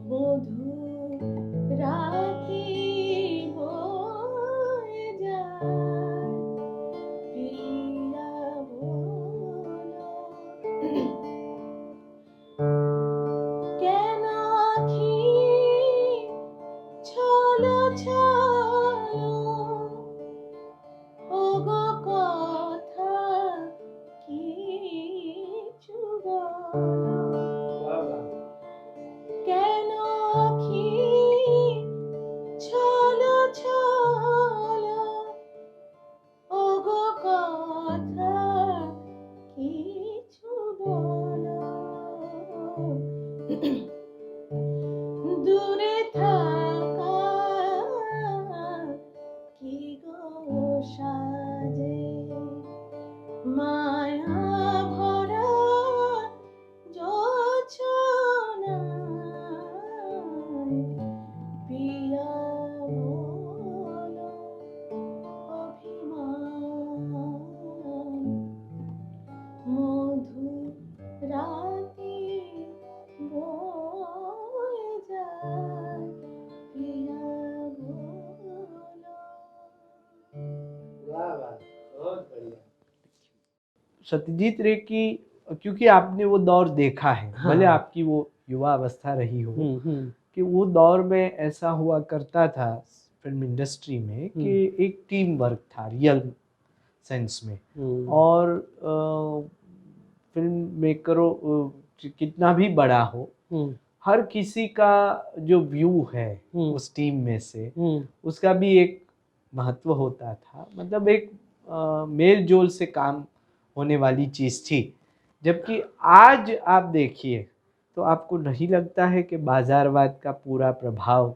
মধু রাতি বয়ে যায় প্রিয়া বলো কেন আখি ছলো ছলো ওগো কথা কিছু বলো কেন আখি ছলো ছলো ওগো কথা কিছু বলো দূরে থাকা কি গো সাজে মায়া ভরা জোছনায় প্রিয়া বলো অভিমান মধু রাতে বয়ে যায় প্রিয়া বলো। वाह वाह बहुत बढ़िया। सत्यजीत रे की, क्योंकि आपने वो दौर देखा है, हाँ। भले आपकी वो युवा अवस्था रही हो, हम्म। कि वो दौर में ऐसा हुआ करता था फिल्म इंडस्ट्री में कि एक टीम वर्क था रियल सेंस में, और फिल्म मेकरों कितना भी बड़ा हो, हर किसी का जो व्यू है उस टीम में से उसका भी एक महत्व होता था, मतलब एक मेल जोल से काम होने वाली चीज़ थी। जबकि आज आप देखिए तो आपको नहीं लगता है कि बाजारवाद का पूरा प्रभाव?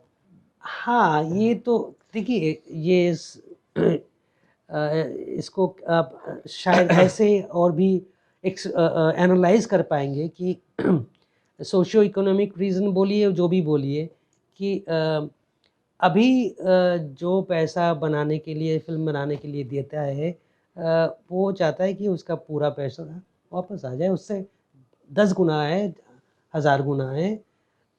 हाँ, ये तो देखिए, ये इसको आप शायद ऐसे और भी एनालाइज कर पाएंगे कि सोशियो इकोनॉमिक रीज़न बोलिए, जो भी बोलिए, कि अभी जो पैसा बनाने के लिए, फिल्म बनाने के लिए देता है, वो चाहता है कि उसका पूरा पैसा वापस आ जाए, उससे 10 गुना है, 1000 गुना है।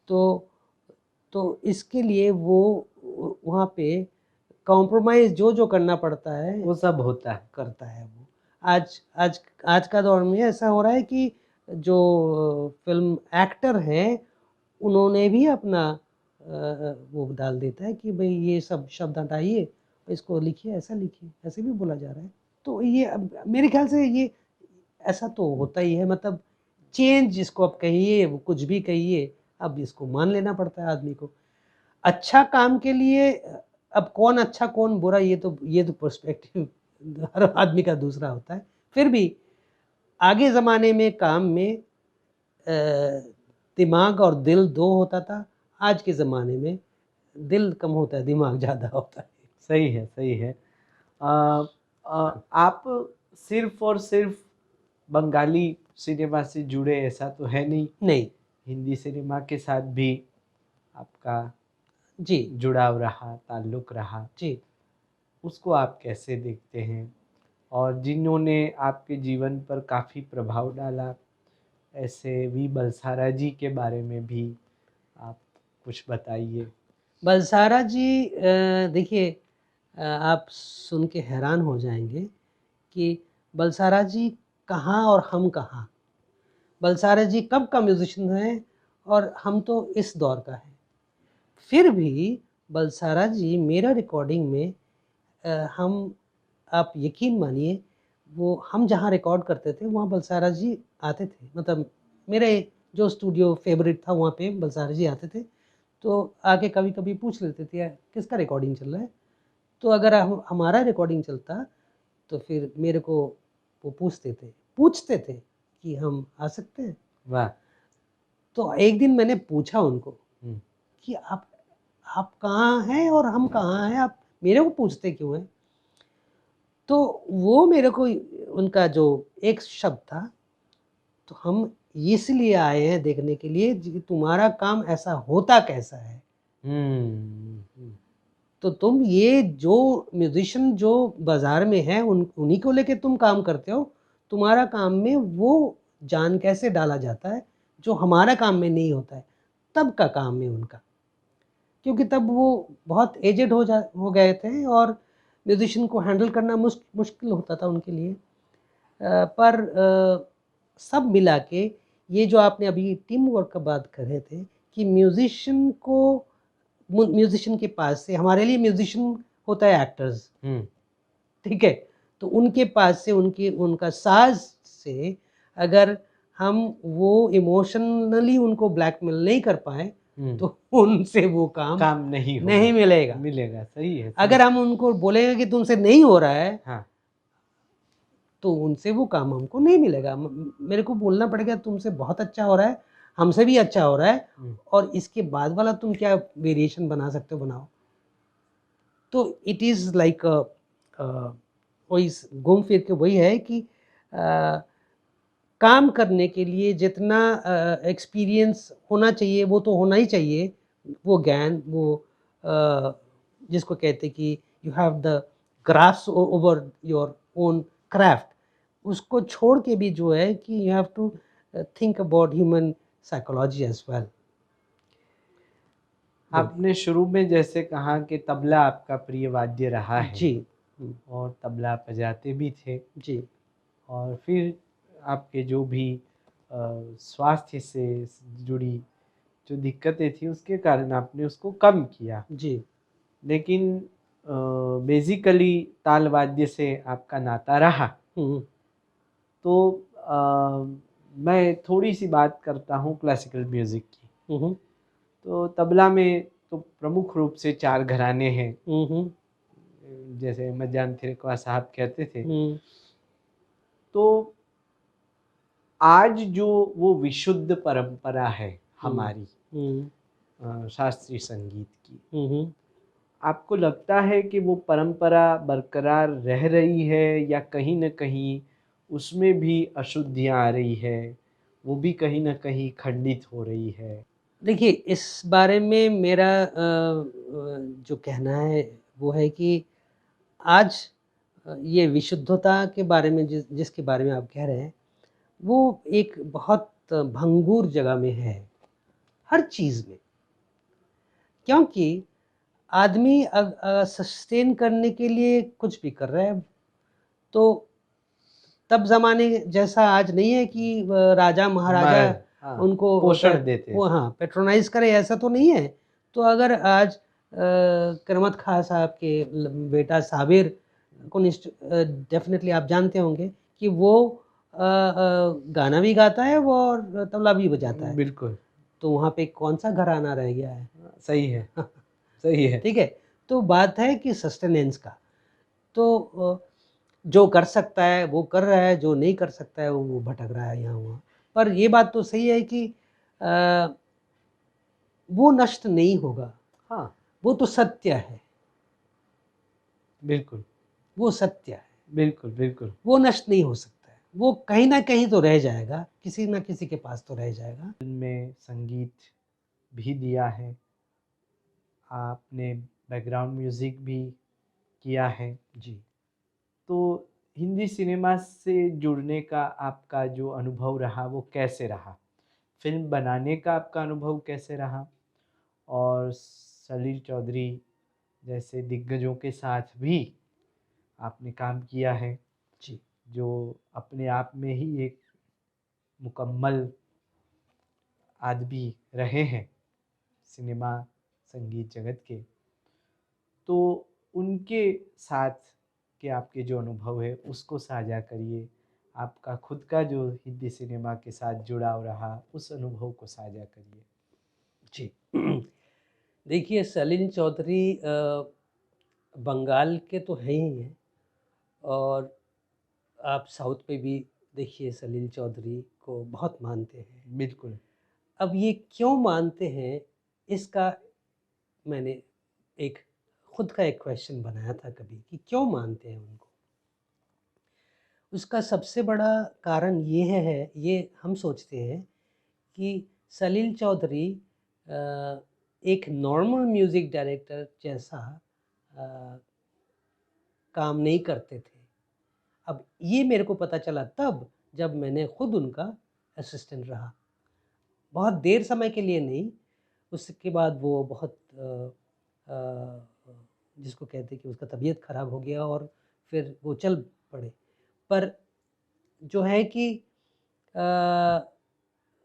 तो इसके लिए वो वहाँ पे कॉम्प्रोमाइज़ जो करना पड़ता है वो सब होता है, करता है वो। आज का दौर में ऐसा हो रहा है कि जो फिल्म एक्टर हैं उन्होंने भी अपना वो डाल देता है कि भाई ये सब शब्द हटाइए, इसको लिखिए, ऐसा लिखिए, ऐसे भी बोला जा रहा है। तो ये मेरे ख्याल से ये ऐसा तो होता ही है, मतलब चेंज जिसको आप कहिए, वो कुछ भी कहिए, अब इसको मान लेना पड़ता है आदमी को। अच्छा काम के लिए अब कौन अच्छा कौन बुरा, ये तो पर्सपेक्टिव हर आदमी का दूसरा होता है। फिर भी आगे ज़माने में काम में दिमाग और दिल 2 होता था, आज के ज़माने में दिल कम होता है, दिमाग ज़्यादा होता है। सही है, सही है। आप सिर्फ और सिर्फ बंगाली सिनेमा से जुड़े ऐसा तो है नहीं? नहीं, हिंदी सिनेमा के साथ भी आपका जी जुड़ाव रहा, ताल्लुक़ रहा जी। उसको आप कैसे देखते हैं? और जिन्होंने आपके जीवन पर काफ़ी प्रभाव डाला, ऐसे वी बलसारा जी के बारे में भी आप कुछ बताइए। बलसारा जी, देखिए, आप सुन के हैरान हो जाएंगे कि बलसारा जी कहाँ और हम कहाँ। बलसारा जी कब का म्यूजिशियन है और हम तो इस दौर का है। फिर भी बलसारा जी मेरा रिकॉर्डिंग में हम, आप यकीन मानिए, वो हम जहाँ रिकॉर्ड करते थे वहाँ बलसारा जी आते थे, मतलब मेरे जो स्टूडियो फेवरेट था वहाँ पे बलसारा जी आते थे। तो आके कभी कभी पूछ लेते थे किसका रिकॉर्डिंग चल रहा है। तो अगर हमारा रिकॉर्डिंग चलता तो फिर मेरे को वो पूछते थे कि हम आ सकते हैं। वाह। तो एक दिन मैंने पूछा उनको कि आप कहाँ हैं और हम कहाँ हैं, आप मेरे को पूछते क्यों हैं। तो वो मेरे को उनका जो एक शब्द था, तो हम इसलिए आए हैं देखने के लिए कि तुम्हारा काम ऐसा होता कैसा है। तो तुम ये जो म्यूजिशियन जो बाजार में है उन्हीं को लेके तुम काम करते हो, तुम्हारा काम में वो जान कैसे डाला जाता है जो हमारा काम में नहीं होता है, तब का काम है उनका। क्योंकि तब वो बहुत एजेड हो गए थे और म्यूजिशियन को हैंडल करना मुश्किल होता था उनके लिए। पर सब मिला के ये जो आपने अभी टीम वर्क का बात कर रहे थे कि म्यूजिशियन के पास से, हमारे लिए म्यूजिशियन होता है एक्टर्स, ठीक है, तो उनके पास से उनका साज से अगर हम वो इमोशनली उनको ब्लैकमेल नहीं कर पाए तो उनसे वो काम नहीं नहीं मिलेगा। मिलेगा, सही है। अगर हम उनको बोलेंगे कि तुमसे नहीं हो रहा है, हाँ, तो उनसे वो काम हमको नहीं मिलेगा। मेरे को बोलना पड़ेगा तुमसे बहुत अच्छा हो रहा है, हमसे भी अच्छा हो रहा है, और इसके बाद वाला तुम क्या वेरिएशन बना सकते हो बनाओ। तो इट इज़ लाइक वही घूम फिर के वही है कि काम करने के लिए जितना एक्सपीरियंस होना चाहिए वो तो होना ही चाहिए, वो ज्ञान, वो जिसको कहते हैं कि you have the grasp over your own craft, उसको छोड़ के भी जो है कि you have to think about human psychology as well. आपने शुरू में जैसे कहा कि तबला आपका प्रिय वाद्य रहा है जी और तबला बजाते भी थे, जी और फिर आपके जो भी स्वास्थ्य से जुड़ी जो दिक्कतें थी उसके कारण आपने उसको कम किया, जी लेकिन बेसिकली ताल वाद्य से आपका नाता रहा। तो मैं थोड़ी सी बात करता हूँ क्लासिकल म्यूज़िक की। तो तबला में तो प्रमुख रूप से 4 घराने हैं, जैसे मजान थिरकवा साहब कहते थे। तो आज जो वो विशुद्ध परंपरा है हमारी शास्त्रीय संगीत की, आपको लगता है कि वो परंपरा बरकरार रह रही है या कहीं न कहीं उसमें भी अशुद्धियाँ आ रही है, वो भी कहीं न कहीं खंडित हो रही है? देखिए, इस बारे में मेरा जो कहना है वो है कि आज ये विशुद्धता के बारे में जिसके बारे में आप कह रहे हैं, वो एक बहुत भंगुर जगह में है, हर चीज़ में। क्योंकि आदमी सस्टेन करने के लिए कुछ भी कर रहा है, तो तब ज़माने जैसा आज नहीं है कि राजा महाराजा हाँ, उनको पोषण देते वो हाँ पेट्रोनाइज करे, ऐसा तो नहीं है। तो अगर आज करमत खां साहब के बेटा साबिर को डेफिनेटली आप जानते होंगे कि वो गाना भी गाता है वो और तबला भी बजाता है। बिल्कुल, तो वहाँ पे कौन सा घराना रह गया है? सही है, सही है। ठीक है, तो बात है कि सस्टेनेंस का। तो जो कर सकता है वो कर रहा है, जो नहीं कर सकता है वो भटक रहा है यहाँ वहाँ। पर ये बात तो सही है कि वो नष्ट नहीं होगा। हाँ, वो तो सत्य है, बिल्कुल, वो सत्य है, बिल्कुल, बिल्कुल। वो नष्ट नहीं हो सकता है। वो कहीं ना कहीं तो रह जाएगा, किसी ना किसी के पास तो रह जाएगा। में संगीत भी दिया है, आपने बैकग्राउंड म्यूज़िक भी किया है। जी तो हिंदी सिनेमा से जुड़ने का आपका जो अनुभव रहा वो कैसे रहा? फ़िल्म बनाने का आपका अनुभव कैसे रहा? और सलील चौधरी जैसे दिग्गजों के साथ भी आपने काम किया है, जी जो अपने आप में ही एक मुकम्मल आदमी रहे हैं सिनेमा संगीत जगत के। तो उनके साथ के आपके जो अनुभव है उसको साझा करिए। आपका खुद का जो हिंदी सिनेमा के साथ जुड़ाव रहा उस अनुभव को साझा करिए। जी देखिए, सलील चौधरी बंगाल के तो हैं ही हैं, और आप साउथ पे भी देखिए सलील चौधरी को बहुत मानते हैं। बिल्कुल। अब ये क्यों मानते हैं, इसका मैंने एक खुद का एक क्वेश्चन बनाया था कभी कि क्यों मानते हैं उनको। उसका सबसे बड़ा कारण ये हम सोचते हैं कि सलील चौधरी एक नॉर्मल म्यूज़िक डायरेक्टर जैसा अ, काम नहीं करते थे। अब ये मेरे को पता चला तब जब मैंने खुद उनका असिस्टेंट रहा, बहुत देर समय के लिए नहीं। उसके बाद वो बहुत जिसको कहते हैं कि उसका तबीयत ख़राब हो गया और फिर वो चल पड़े। पर जो है कि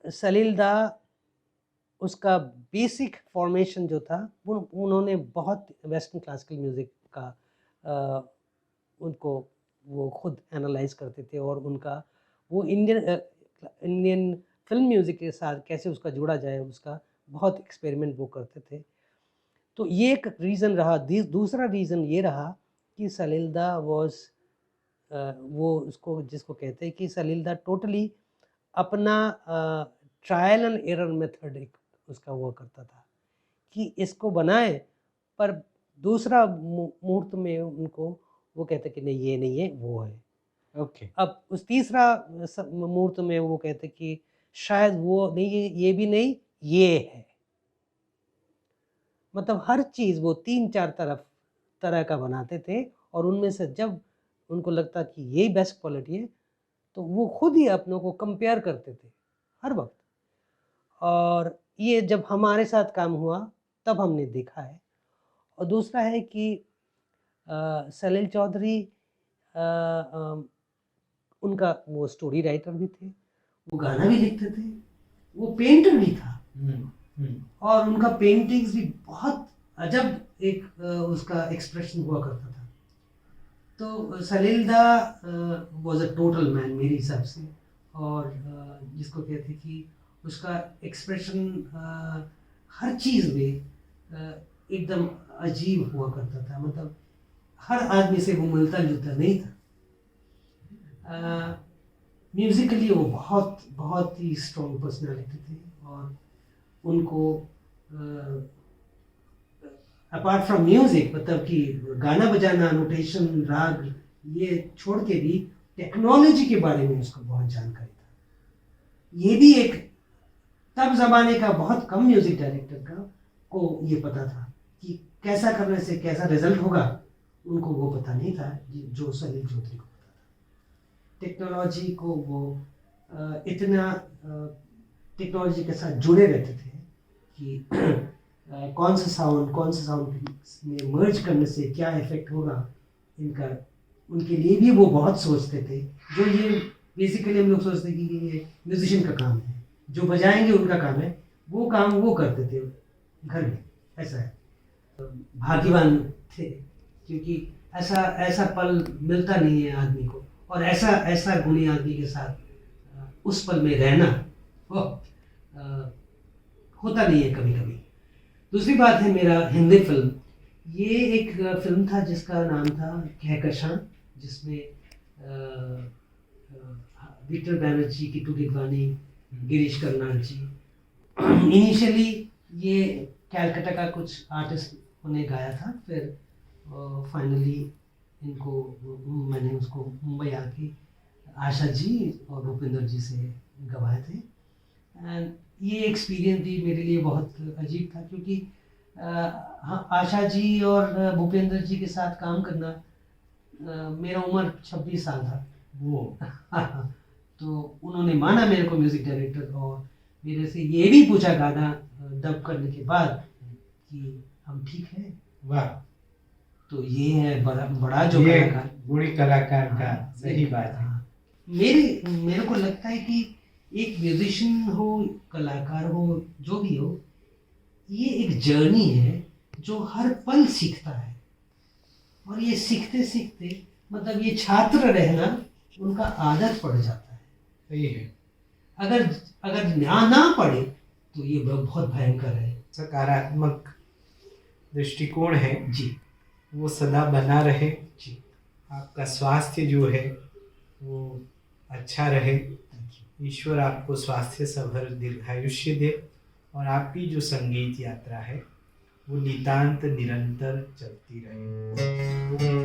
सलील दा, उसका बेसिक फॉर्मेशन जो था वो उन्होंने बहुत वेस्टर्न क्लासिकल म्यूज़िक का उनको वो खुद एनालाइज करते थे, और उनका वो इंडियन फिल्म म्यूज़िक के साथ कैसे उसका जोड़ा जाए, उसका बहुत एक्सपेरिमेंट वो करते थे। तो ये एक रीज़न रहा। दूसरा रीज़न ये रहा कि सलील दा वॉज वो उसको जिसको कहते हैं कि सलील दा टोटली अपना ट्रायल एंड एरर मेथड एक उसका वो करता था कि इसको बनाए, पर दूसरा मुहूर्त में उनको वो कहते कि नहीं ये नहीं है, वो है। ओके। अब उस तीसरा मुहूर्त में वो कहते कि शायद वो नहीं, ये भी नहीं, ये है। मतलब हर चीज़ वो 3-4 तरह का बनाते थे, और उनमें से जब उनको लगता कि यही बेस्ट क्वालिटी है, तो वो खुद ही अपनों को कंपेयर करते थे हर वक्त। और ये जब हमारे साथ काम हुआ तब हमने देखा है। और दूसरा है कि सलील चौधरी उनका वो स्टोरी राइटर भी थे, वो गाना भी लिखते थे, वो पेंटर भी था, और उनका पेंटिंग्स भी बहुत अजब एक उसका एक्सप्रेशन हुआ करता था। तो सलील दा वॉज अ टोटल मैन मेरे हिसाब से, और जिसको कहते कि उसका एक्सप्रेशन हर चीज़ में एकदम अजीब हुआ करता था। मतलब हर आदमी से वो मिलता जुलता नहीं था। म्यूज़िकली वो बहुत बहुत ही स्ट्रॉन्ग पर्सनालिटी थे, और उनको अपार्ट फ्रॉम म्यूज़िक, मतलब कि गाना बजाना, नोटेशन, राग, ये छोड़ के भी टेक्नोलॉजी के बारे में उसको बहुत जानकारी था। ये भी एक तब ज़माने का बहुत कम म्यूज़िक डायरेक्टर का को ये पता था कि कैसा करने से कैसा रिजल्ट होगा, उनको वो पता नहीं था जो सलील चौधरी को पता था। टेक्नोलॉजी को वो इतना टेक्नोलॉजी के साथ जुड़े रहते थे कि कौन सा साउंड में मर्ज करने से क्या इफेक्ट होगा इनका, उनके लिए भी वो बहुत सोचते थे। जो ये बेसिकली हम लोग सोचते कि ये म्यूजिशियन का काम है, जो बजाएंगे उनका काम है, वो काम वो करते थे घर में। ऐसा है, भाग्यवान थे, क्योंकि ऐसा पल मिलता नहीं है आदमी को, और ऐसा गुणी आदमी के साथ उस पल में रहना वो होता नहीं है कभी कभी। दूसरी बात है मेरा हिंदी फिल्म, ये एक फिल्म था जिसका नाम था कहकशां, जिसमें विक्टर बैनर्जी, किट्टू गिदवानी, गिरीश कर्नाड जी। इनिशियली ये कैलकाटा का कुछ आर्टिस्ट ने गाया था, फिर फाइनली इनको मैंने उसको मुंबई आके आशा जी और भूपेंद्र जी से गवाए थे। एंड ये एक्सपीरियंस भी मेरे लिए बहुत अजीब था, क्योंकि आशा जी और भूपेंद्र जी के साथ काम करना, मेरा उम्र 26 साल था वो तो उन्होंने माना मेरे को म्यूज़िक डायरेक्टर, और मेरे से ये भी पूछा गाना डब करने के बाद कि हम ठीक है। वाह, तो ये है बड़ा जो ये कलाकार, बूढ़ी कलाकार का सही बात है। मेरे को लगता है कि एक म्यूजिशियन हो, कलाकार हो, जो भी हो, ये एक जर्नी है जो हर पल सीखता है, और ये सीखते सीखते मतलब ये छात्र रहना उनका आदत पड़ जाता है। सही है। अगर ना पड़े तो ये बहुत भयंकर है। सकारात्मक दृष्टिकोण है जी, वो सदा बना रहे जी। आपका स्वास्थ्य जो है वो अच्छा रहे, ईश्वर आपको स्वास्थ्य सभर दीर्घायुष्य दे, और आपकी जो संगीत यात्रा है वो नितांत निरंतर चलती रहे।